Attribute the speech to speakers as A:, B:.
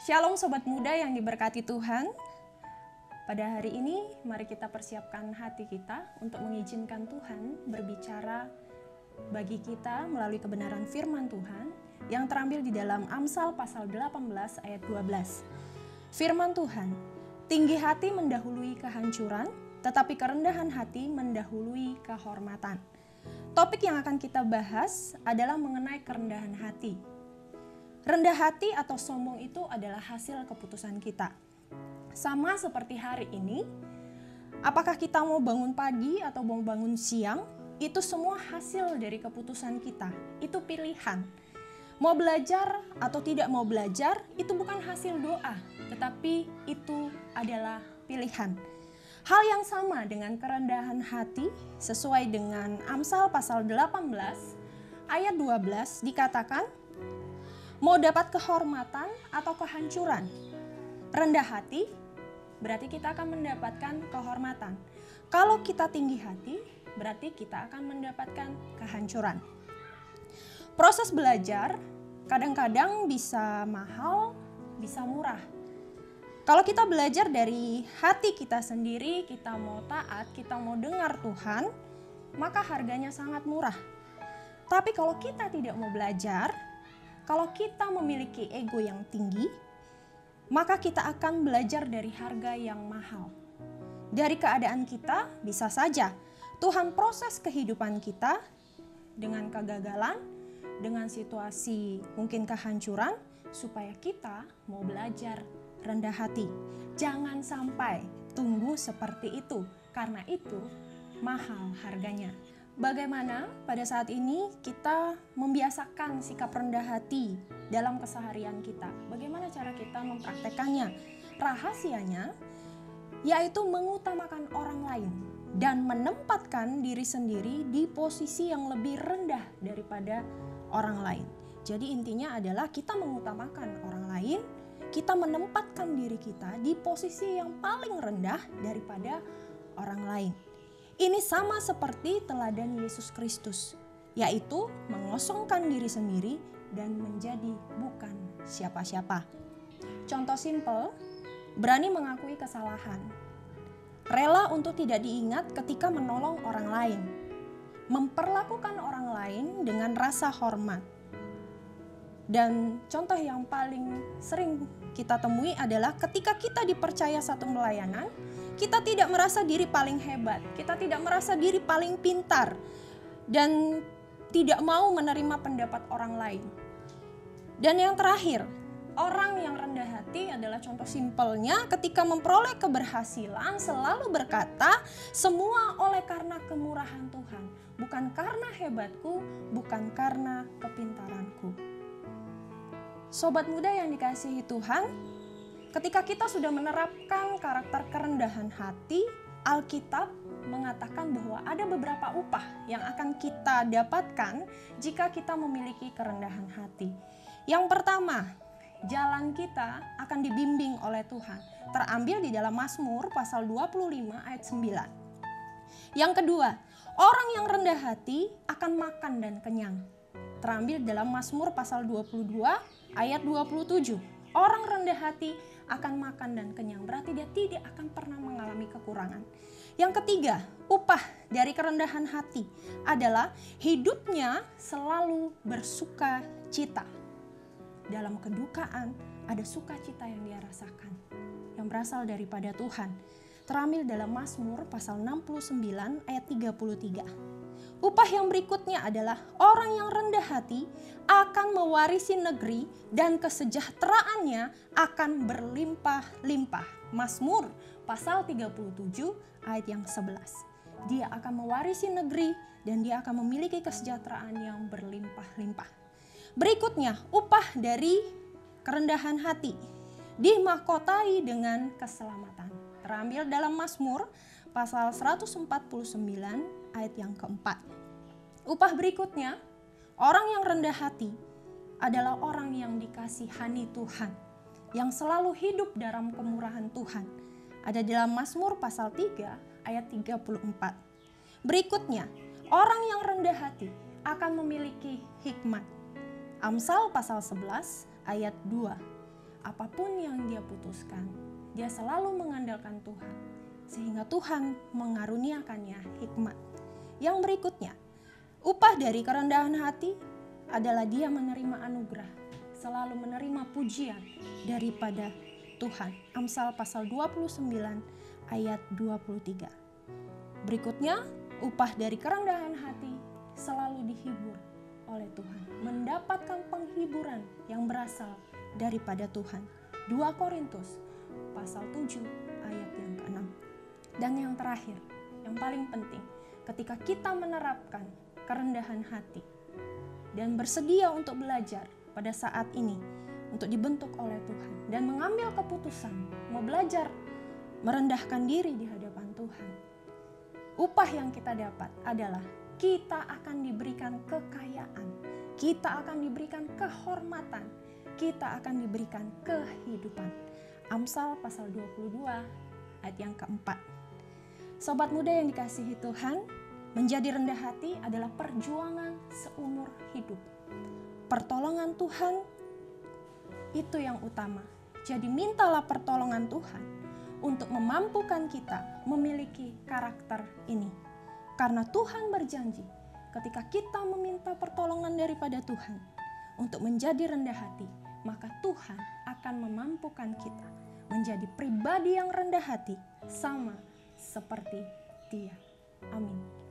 A: Shalom sobat muda yang diberkati Tuhan. Pada hari ini mari kita persiapkan hati kita untuk mengizinkan Tuhan berbicara bagi kita melalui kebenaran firman Tuhan yang terambil di dalam Amsal pasal 18 ayat 12. Firman Tuhan, tinggi hati mendahului kehancuran, tetapi kerendahan hati mendahului kehormatan. Topik yang akan kita bahas adalah mengenai kerendahan hati. Rendah hati atau sombong itu adalah hasil keputusan kita. Sama seperti hari ini, apakah kita mau bangun pagi atau mau bangun siang, itu semua hasil dari keputusan kita. Itu pilihan. Mau belajar atau tidak mau belajar, itu bukan hasil doa, tetapi itu adalah pilihan. Hal yang sama dengan kerendahan hati, sesuai dengan Amsal pasal 18 ayat 12 dikatakan, mau dapat kehormatan atau kehancuran? Rendah hati berarti kita akan mendapatkan kehormatan. Kalau kita tinggi hati berarti kita akan mendapatkan kehancuran. Proses belajar kadang-kadang bisa mahal, bisa murah. Kalau kita belajar dari hati kita sendiri, kita mau taat, kita mau dengar Tuhan, maka harganya sangat murah. Tapi kalau kita tidak mau belajar, kalau kita memiliki ego yang tinggi, maka kita akan belajar dari harga yang mahal. Dari keadaan kita bisa saja Tuhan proses kehidupan kita dengan kegagalan, dengan situasi mungkin kehancuran, supaya kita mau belajar rendah hati. Jangan sampai tunggu seperti itu, karena itu mahal harganya. Bagaimana pada saat ini kita membiasakan sikap rendah hati dalam keseharian kita? Bagaimana cara kita mempraktekannya? Rahasianya yaitu mengutamakan orang lain dan menempatkan diri sendiri di posisi yang lebih rendah daripada orang lain. Jadi intinya adalah kita mengutamakan orang lain, kita menempatkan diri kita di posisi yang paling rendah daripada orang lain. Ini sama seperti teladan Yesus Kristus, yaitu mengosongkan diri sendiri dan menjadi bukan siapa-siapa. Contoh simpel, berani mengakui kesalahan, rela untuk tidak diingat ketika menolong orang lain, memperlakukan orang lain dengan rasa hormat. Dan contoh yang paling sering kita temui adalah ketika kita dipercaya satu pelayanan, kita tidak merasa diri paling hebat, kita tidak merasa diri paling pintar, dan tidak mau menerima pendapat orang lain. Dan yang terakhir, orang yang rendah hati adalah contoh simpelnya ketika memperoleh keberhasilan selalu berkata, semua oleh karena kemurahan Tuhan, bukan karena hebatku, bukan karena kepintaranku. Sobat muda yang dikasihi Tuhan, ketika kita sudah menerapkan karakter kerendahan hati, Alkitab mengatakan bahwa ada beberapa upah yang akan kita dapatkan jika kita memiliki kerendahan hati. Yang pertama, jalan kita akan dibimbing oleh Tuhan. Terambil di dalam Mazmur pasal 25 ayat 9. Yang kedua, orang yang rendah hati akan makan dan kenyang. Terambil dalam Mazmur pasal 22 ayat 27. Orang rendah hati akan makan dan kenyang, berarti dia tidak akan pernah mengalami kekurangan. Yang ketiga, upah dari kerendahan hati adalah hidupnya selalu bersuka cita. Dalam kedukaan ada sukacita yang dia rasakan, yang berasal daripada Tuhan. Terambil dalam Mazmur pasal 69 ayat 33. Upah yang berikutnya adalah orang yang rendah hati akan mewarisi negeri dan kesejahteraannya akan berlimpah-limpah. Mazmur pasal 37 ayat yang 11. Dia akan mewarisi negeri dan dia akan memiliki kesejahteraan yang berlimpah-limpah. Berikutnya, upah dari kerendahan hati dimahkotai dengan keselamatan. Terambil dalam Mazmur pasal 149 ayat yang keempat. Upah berikutnya, orang yang rendah hati adalah orang yang dikasihani Tuhan, yang selalu hidup dalam kemurahan Tuhan. Ada dalam Mazmur pasal 3 ayat 34. Berikutnya, orang yang rendah hati akan memiliki hikmat. Amsal pasal 11 ayat 2. apapun yang dia putuskan, dia selalu mengandalkan Tuhan, sehingga Tuhan mengaruniakannya hikmat. Yang berikutnya, upah dari kerendahan hati adalah dia menerima anugerah, selalu menerima pujian daripada Tuhan. Amsal pasal 29 ayat 23. Berikutnya, upah dari kerendahan hati selalu dihibur oleh Tuhan, mendapatkan penghiburan yang berasal daripada Tuhan. 2 Korintus pasal 7 ayat yang ke-6. Dan yang terakhir, yang paling penting, ketika kita menerapkan kerendahan hati dan bersedia untuk belajar pada saat ini untuk dibentuk oleh Tuhan dan mengambil keputusan mau belajar merendahkan diri di hadapan Tuhan, upah yang kita dapat adalah kita akan diberikan kekayaan, kita akan diberikan kehormatan, kita akan diberikan kehidupan. Amsal pasal 22 ayat yang keempat. Sobat muda yang dikasihi Tuhan, menjadi rendah hati adalah perjuangan seumur hidup. Pertolongan Tuhan itu yang utama. Jadi mintalah pertolongan Tuhan untuk memampukan kita memiliki karakter ini. Karena Tuhan berjanji ketika kita meminta pertolongan daripada Tuhan untuk menjadi rendah hati, maka Tuhan akan memampukan kita menjadi pribadi yang rendah hati sama seperti Dia. Amin.